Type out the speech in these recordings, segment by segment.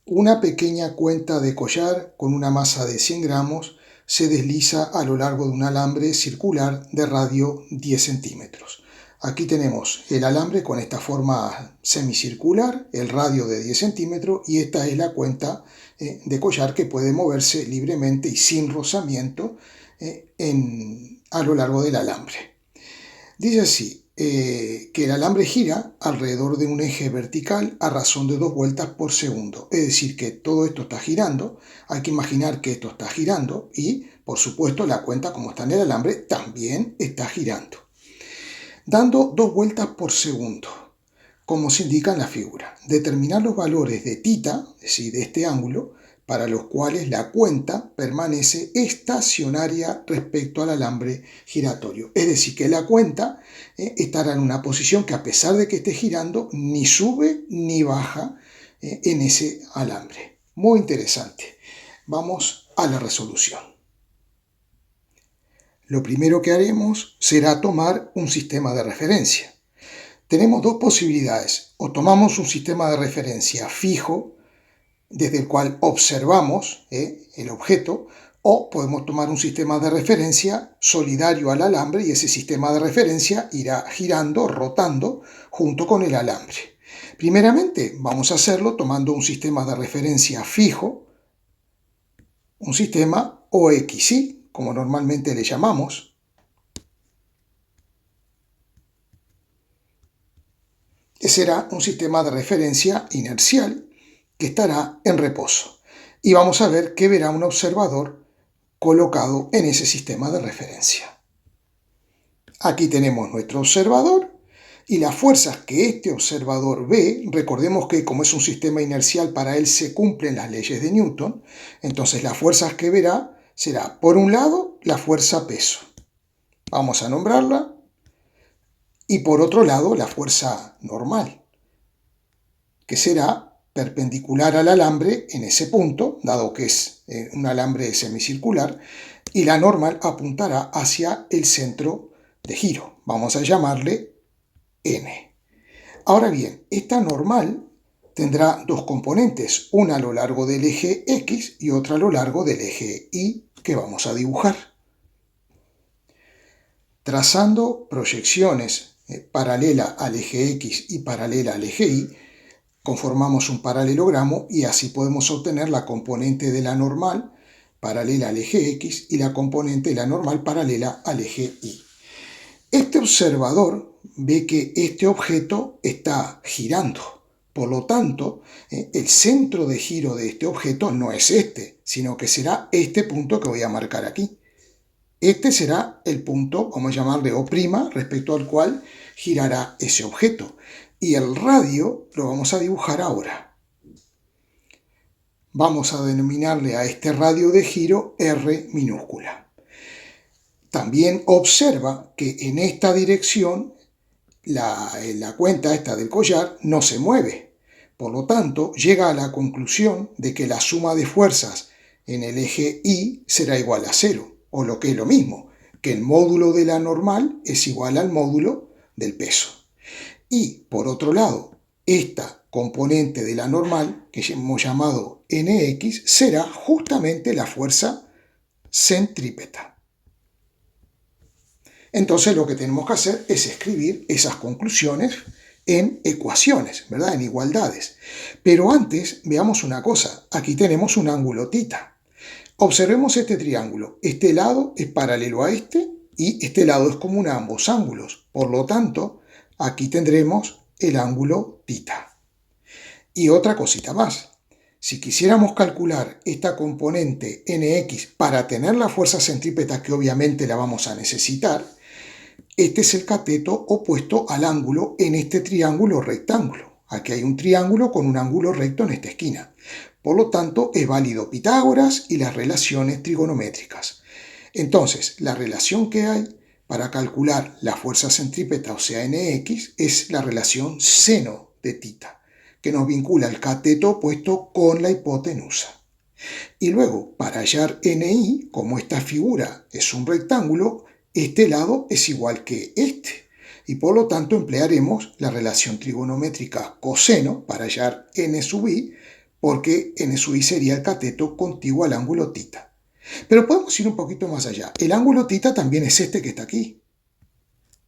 Una pequeña cuenta de collar con una masa de 100 gramos se desliza a lo largo de un alambre circular de radio 10 centímetros. Aquí tenemos el alambre con esta forma semicircular, el radio de 10 centímetros, y esta es la cuenta de collar que puede moverse libremente y sin rozamiento a lo largo del alambre. Dice así, que el alambre gira alrededor de un eje vertical a razón de 2 vueltas por segundo. Es decir, que todo esto está girando. Hay que imaginar que esto está girando y, por supuesto, la cuenta, como está en el alambre, también está girando, dando 2 vueltas por segundo, como se indica en la figura. Determinar los valores de θ, es decir, de este ángulo, para los cuales la cuenta permanece estacionaria respecto al alambre giratorio. Es decir, que la cuenta estará en una posición que, a pesar de que esté girando, ni sube ni baja en ese alambre. Muy interesante. Vamos a la resolución. Lo primero que haremos será tomar un sistema de referencia. Tenemos dos posibilidades: o tomamos un sistema de referencia fijo, desde el cual observamos el objeto, o podemos tomar un sistema de referencia solidario al alambre y ese sistema de referencia irá girando, rotando, junto con el alambre. Primeramente vamos a hacerlo tomando un sistema de referencia fijo, un sistema OXY, como normalmente le llamamos. Será un sistema de referencia inercial que estará en reposo. Y vamos a ver qué verá un observador colocado en ese sistema de referencia. Aquí tenemos nuestro observador y las fuerzas que este observador ve. Recordemos que, como es un sistema inercial, para él se cumplen las leyes de Newton. Entonces las fuerzas que verá será, por un lado, la fuerza peso. Vamos a nombrarla. Y por otro lado, la fuerza normal, que será perpendicular al alambre en ese punto, dado que es un alambre semicircular, y la normal apuntará hacia el centro de giro. Vamos a llamarle N. Ahora bien, esta normal tendrá dos componentes, una a lo largo del eje X y otra a lo largo del eje Y, que vamos a dibujar. Trazando proyecciones paralela al eje X y paralela al eje Y, conformamos un paralelogramo y así podemos obtener la componente de la normal paralela al eje X y la componente de la normal paralela al eje Y. Este observador ve que este objeto está girando. Por lo tanto, el centro de giro de este objeto no es este, sino que será este punto que voy a marcar aquí. Este será el punto, vamos a llamarle O', respecto al cual girará ese objeto. Y el radio lo vamos a dibujar ahora. Vamos a denominarle a este radio de giro R minúscula. También observa que en esta dirección la cuenta esta del collar no se mueve. Por lo tanto, llega a la conclusión de que la suma de fuerzas en el eje Y será igual a 0. O lo que es lo mismo, que el módulo de la normal es igual al módulo del peso. Y, por otro lado, esta componente de la normal, que hemos llamado Nx, será justamente la fuerza centrípeta. Entonces lo que tenemos que hacer es escribir esas conclusiones en ecuaciones, ¿verdad? En igualdades. Pero antes, veamos una cosa. Aquí tenemos un ángulo θ. Observemos este triángulo. Este lado es paralelo a este y este lado es común a ambos ángulos. Por lo tanto, aquí tendremos el ángulo θ. Y otra cosita más. Si quisiéramos calcular esta componente Nx para tener la fuerza centrípeta, que obviamente la vamos a necesitar, este es el cateto opuesto al ángulo en este triángulo rectángulo. Aquí hay un triángulo con un ángulo recto en esta esquina. Por lo tanto, es válido Pitágoras y las relaciones trigonométricas. Entonces, la relación que hay para calcular la fuerza centrípeta, o sea, Nx, es la relación seno de θ, que nos vincula el cateto opuesto con la hipotenusa. Y luego, para hallar Ni, como esta figura es un rectángulo, este lado es igual que este. Y por lo tanto emplearemos la relación trigonométrica coseno para hallar n sub i porque n sub i sería el cateto contiguo al ángulo θ. Pero podemos ir un poquito más allá. El ángulo θ también es este que está aquí.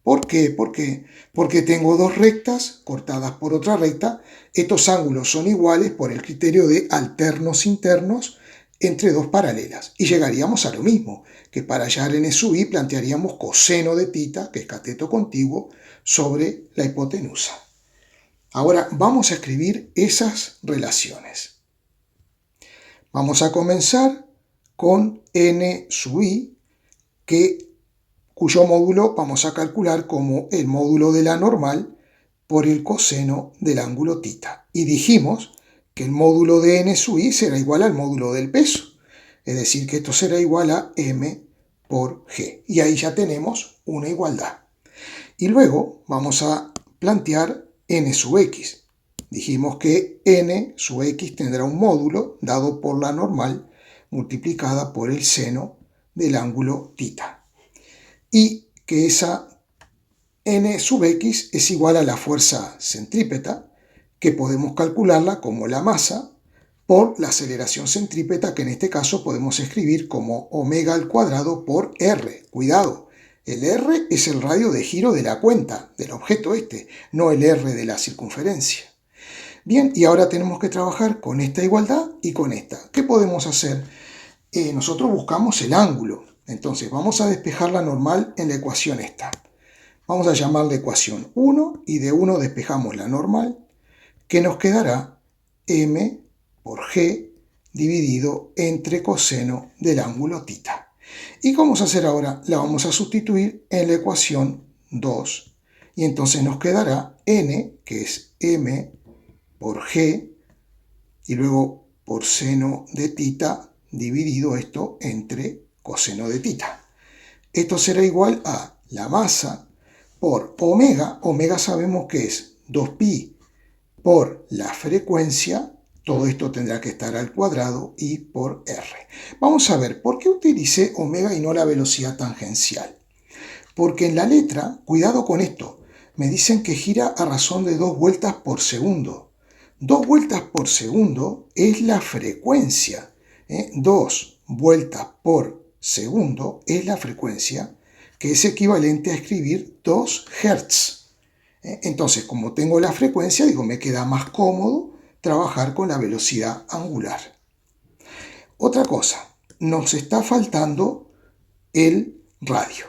¿Por qué? ¿Por qué? Porque tengo dos rectas cortadas por otra recta. Estos ángulos son iguales por el criterio de alternos internos entre dos paralelas. Y llegaríamos a lo mismo, que para hallar n sub i plantearíamos coseno de θ, que es cateto contiguo, sobre la hipotenusa. Ahora vamos a escribir esas relaciones. Vamos a comenzar con n sub i, cuyo módulo vamos a calcular como el módulo de la normal por el coseno del ángulo θ. Y dijimos que el módulo de n sub i será igual al módulo del peso. Es decir, que esto será igual a m por g. Y ahí ya tenemos una igualdad. Y luego vamos a plantear n sub x. Dijimos que n sub x tendrá un módulo dado por la normal multiplicada por el seno del ángulo θ. Y que esa n sub x es igual a la fuerza centrípeta, que podemos calcularla como la masa por la aceleración centrípeta, que en este caso podemos escribir como omega al cuadrado por r. Cuidado, el r es el radio de giro de la cuenta, del objeto este, no el r de la circunferencia. Bien, y ahora tenemos que trabajar con esta igualdad y con esta. ¿Qué podemos hacer? Nosotros buscamos el ángulo. Entonces vamos a despejar la normal en la ecuación esta. Vamos a llamarla ecuación 1 y de 1 despejamos la normal, que nos quedará m por g dividido entre coseno del ángulo θ. ¿Y cómo vamos a hacer ahora? La vamos a sustituir en la ecuación 2. Y entonces nos quedará n, que es m por g, y luego por seno de θ dividido esto entre coseno de θ. Esto será igual a la masa por omega. Omega sabemos que es 2pi por la frecuencia. Todo esto tendrá que estar al cuadrado y por r. Vamos a ver, ¿por qué utilicé omega y no la velocidad tangencial? Porque en la letra, cuidado con esto, me dicen que gira a razón de 2 vueltas por segundo. 2 vueltas por segundo es la frecuencia. 2 vueltas por segundo es la frecuencia, que es equivalente a escribir 2 Hz. Entonces, como tengo la frecuencia, digo, me queda más cómodo trabajar con la velocidad angular. Otra cosa, nos está faltando el radio.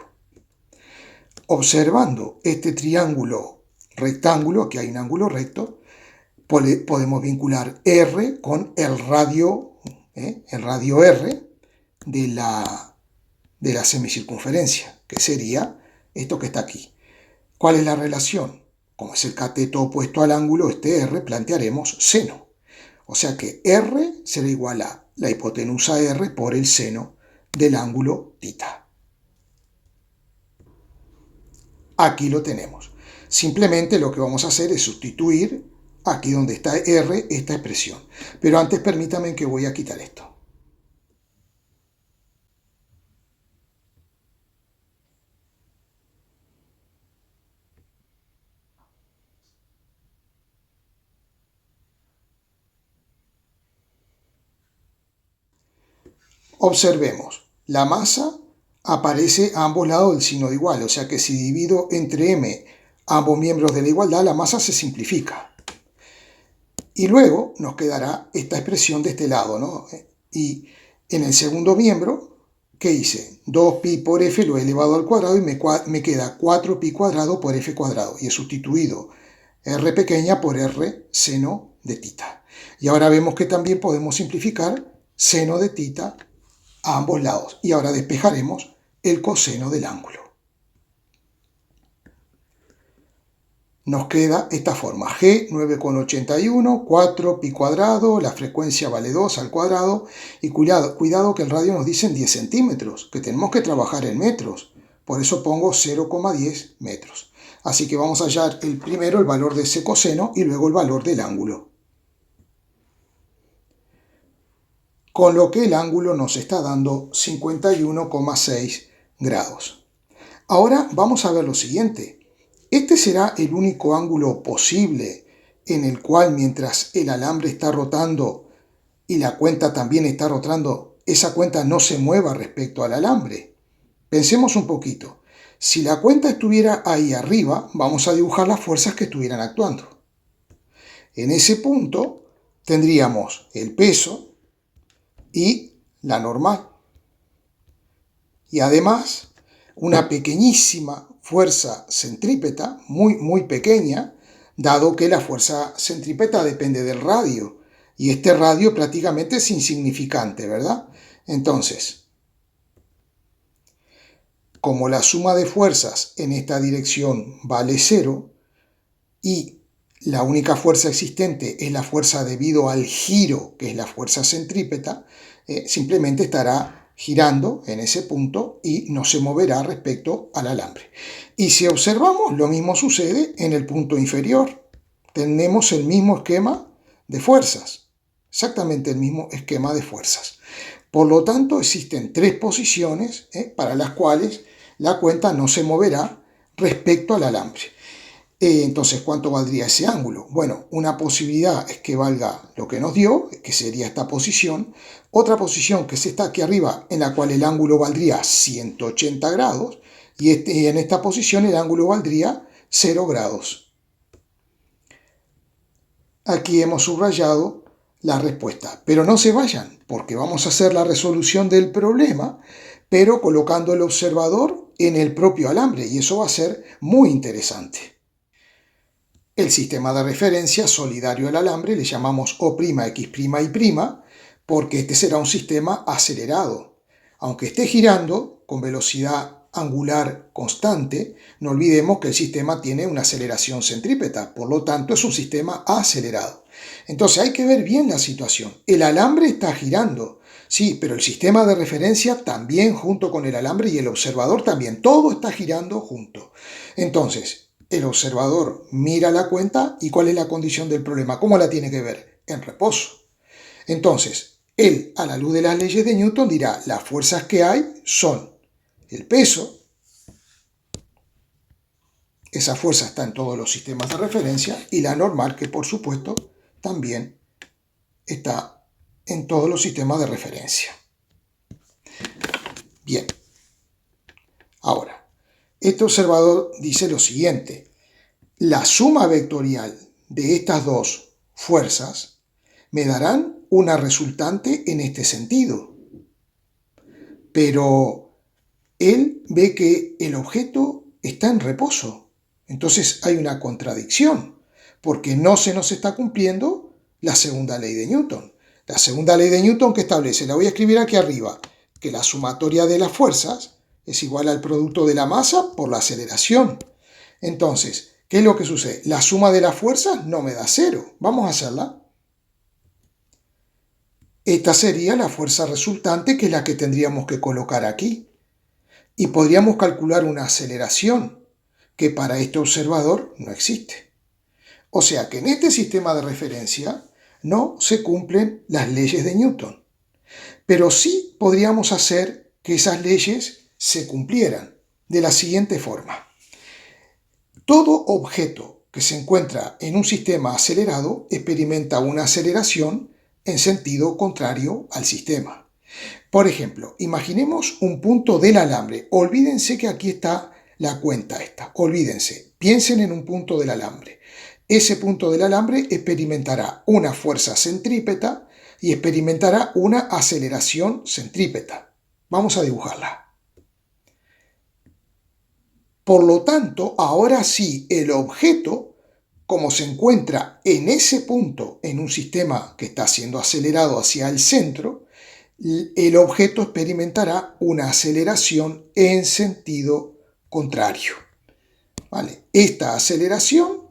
Observando este triángulo rectángulo, aquí hay un ángulo recto, podemos vincular R con el radio R de la semicircunferencia, que sería esto que está aquí. ¿Cuál es la relación? Como es el cateto opuesto al ángulo, este R, plantearemos seno. O sea que R será igual a la hipotenusa R por el seno del ángulo θ. Aquí lo tenemos. Simplemente lo que vamos a hacer es sustituir aquí donde está R esta expresión. Pero antes permítanme que voy a quitar esto. Observemos, la masa aparece a ambos lados del signo de igual, o sea que si divido entre m ambos miembros de la igualdad, la masa se simplifica. Y luego nos quedará esta expresión de este lado, ¿no? Y en el segundo miembro, ¿qué hice? 2pi por f lo he elevado al cuadrado y me queda 4pi cuadrado por f cuadrado. Y he sustituido r pequeña por r seno de θ. Y ahora vemos que también podemos simplificar seno de θ a ambos lados. Y ahora despejaremos el coseno del ángulo. Nos queda esta forma, g 9,81, 4pi cuadrado, la frecuencia vale 2 al cuadrado, y cuidado que el radio nos dice en 10 centímetros, que tenemos que trabajar en metros, por eso pongo 0,10 metros. Así que vamos a hallar primero el valor de ese coseno y luego el valor del ángulo. Con lo que el ángulo nos está dando 51,6 grados. Ahora vamos a ver lo siguiente. Este será el único ángulo posible en el cual mientras el alambre está rotando y la cuenta también está rotando, esa cuenta no se mueva respecto al alambre. Pensemos un poquito. Si la cuenta estuviera ahí arriba, vamos a dibujar las fuerzas que estuvieran actuando. En ese punto tendríamos el peso y la normal. Y además, una pequeñísima fuerza centrípeta, muy pequeña, dado que la fuerza centrípeta depende del radio. Y este radio prácticamente es insignificante, ¿verdad? Entonces, como la suma de fuerzas en esta dirección vale 0 y la única fuerza existente es la fuerza debido al giro, que es la fuerza centrípeta, simplemente estará girando en ese punto y no se moverá respecto al alambre. Y si observamos, lo mismo sucede en el punto inferior. Tenemos el mismo esquema de fuerzas, exactamente el mismo esquema de fuerzas. Por lo tanto, existen 3 posiciones para las cuales la cuenta no se moverá respecto al alambre. Entonces, ¿cuánto valdría ese ángulo? Bueno, una posibilidad es que valga lo que nos dio, que sería esta posición. Otra posición, que es esta aquí arriba, en la cual el ángulo valdría 180 grados. Y en esta posición el ángulo valdría 0 grados. Aquí hemos subrayado la respuesta. Pero no se vayan, porque vamos a hacer la resolución del problema, pero colocando el observador en el propio alambre. Y eso va a ser muy interesante. El sistema de referencia solidario al alambre le llamamos O'X', Y', porque este será un sistema acelerado. Aunque esté girando con velocidad angular constante, no olvidemos que el sistema tiene una aceleración centrípeta, por lo tanto es un sistema acelerado. Entonces hay que ver bien la situación. El alambre está girando, sí, pero el sistema de referencia también junto con el alambre y el observador también, todo está girando junto. Entonces, el observador mira la cuenta y ¿cuál es la condición del problema? ¿Cómo la tiene que ver? En reposo. Entonces, él, a la luz de las leyes de Newton, dirá, las fuerzas que hay son el peso, esa fuerza está en todos los sistemas de referencia, y la normal, que por supuesto también está en todos los sistemas de referencia. Bien. Ahora, este observador dice lo siguiente: la suma vectorial de estas dos fuerzas me darán una resultante en este sentido. Pero él ve que el objeto está en reposo. Entonces hay una contradicción, porque no se nos está cumpliendo la segunda ley de Newton. La segunda ley de Newton, que establece, la voy a escribir aquí arriba, que la sumatoria de las fuerzas es igual al producto de la masa por la aceleración. Entonces, ¿qué es lo que sucede? La suma de las fuerzas no me da 0. Vamos a hacerla. Esta sería la fuerza resultante, que es la que tendríamos que colocar aquí. Y podríamos calcular una aceleración, que para este observador no existe. O sea que en este sistema de referencia no se cumplen las leyes de Newton. Pero sí podríamos hacer que esas leyes se cumplieran de la siguiente forma. Todo objeto que se encuentra en un sistema acelerado experimenta una aceleración en sentido contrario al sistema. Por ejemplo, imaginemos un punto del alambre. Olvídense que aquí está la cuenta esta. Olvídense, piensen en un punto del alambre. Ese punto del alambre experimentará una fuerza centrípeta y experimentará una aceleración centrípeta. Vamos a dibujarla. Por lo tanto, ahora sí, el objeto, como se encuentra en ese punto en un sistema que está siendo acelerado hacia el centro, el objeto experimentará una aceleración en sentido contrario. ¿Vale? Esta aceleración,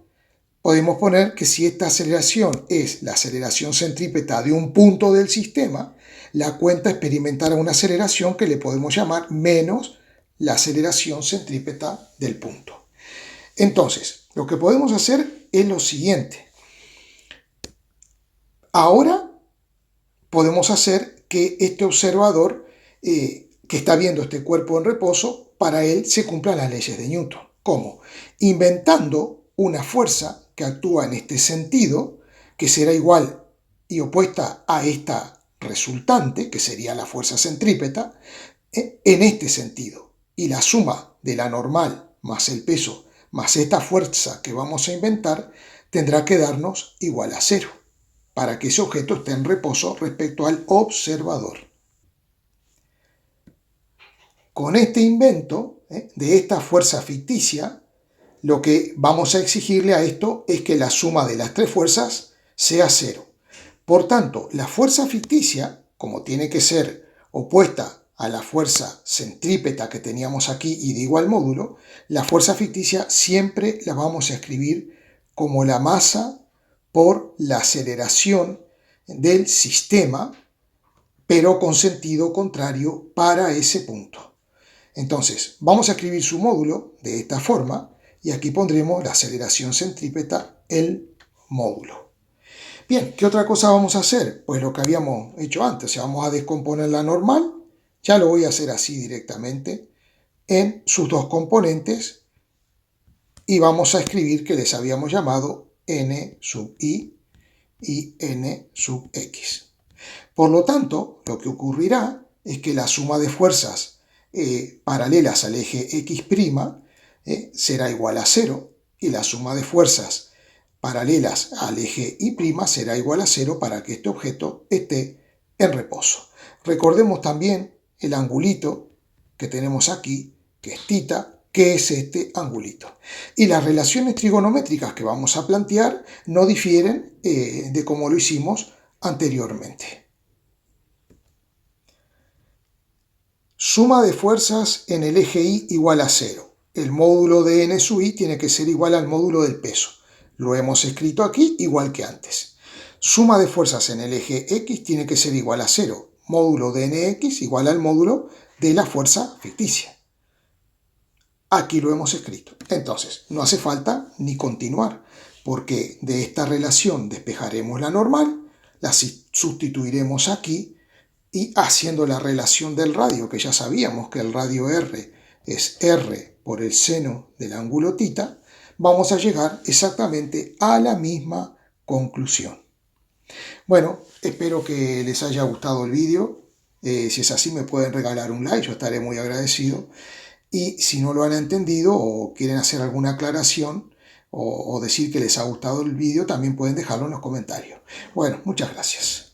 podemos poner que si esta aceleración es la aceleración centrípeta de un punto del sistema, la cuenta experimentará una aceleración que le podemos llamar menos la aceleración centrípeta del punto. Entonces, lo que podemos hacer es lo siguiente. Ahora podemos hacer que este observador que está viendo este cuerpo en reposo, para él se cumplan las leyes de Newton. ¿Cómo? Inventando una fuerza que actúa en este sentido, que será igual y opuesta a esta resultante, que sería la fuerza centrípeta, en este sentido. Y la suma de la normal más el peso más esta fuerza que vamos a inventar tendrá que darnos igual a 0, para que ese objeto esté en reposo respecto al observador. Con este invento de esta fuerza ficticia, lo que vamos a exigirle a esto es que la suma de las tres fuerzas sea 0. Por tanto, la fuerza ficticia, como tiene que ser opuesta a la fuerza centrípeta que teníamos aquí y de igual módulo, la fuerza ficticia siempre la vamos a escribir como la masa por la aceleración del sistema, pero con sentido contrario para ese punto. Entonces, vamos a escribir su módulo de esta forma y aquí pondremos la aceleración centrípeta, el módulo. Bien, ¿qué otra cosa vamos a hacer? Pues lo que habíamos hecho antes, o sea, vamos a descomponer la normal, ya lo voy a hacer así directamente, en sus dos componentes y vamos a escribir que les habíamos llamado n sub i y n sub x. Por lo tanto, lo que ocurrirá es que la suma de fuerzas paralelas al eje x' será igual a 0 y la suma de fuerzas paralelas al eje y' será igual a 0 para que este objeto esté en reposo. Recordemos también el angulito que tenemos aquí, que es θ, que es este angulito. Y las relaciones trigonométricas que vamos a plantear no difieren de como lo hicimos anteriormente. Suma de fuerzas en el eje Y igual a 0. El módulo de n sub i tiene que ser igual al módulo del peso. Lo hemos escrito aquí igual que antes. Suma de fuerzas en el eje X tiene que ser igual a 0. Módulo de nx igual al módulo de la fuerza ficticia. Aquí lo hemos escrito. Entonces, no hace falta ni continuar, porque de esta relación despejaremos la normal, la sustituiremos aquí y haciendo la relación del radio, que ya sabíamos que el radio R es R por el seno del ángulo θ, vamos a llegar exactamente a la misma conclusión. Bueno, espero que les haya gustado el vídeo. Si es así, me pueden regalar un like, yo estaré muy agradecido. Y si no lo han entendido o quieren hacer alguna aclaración o decir que les ha gustado el vídeo, también pueden dejarlo en los comentarios. Bueno, muchas gracias.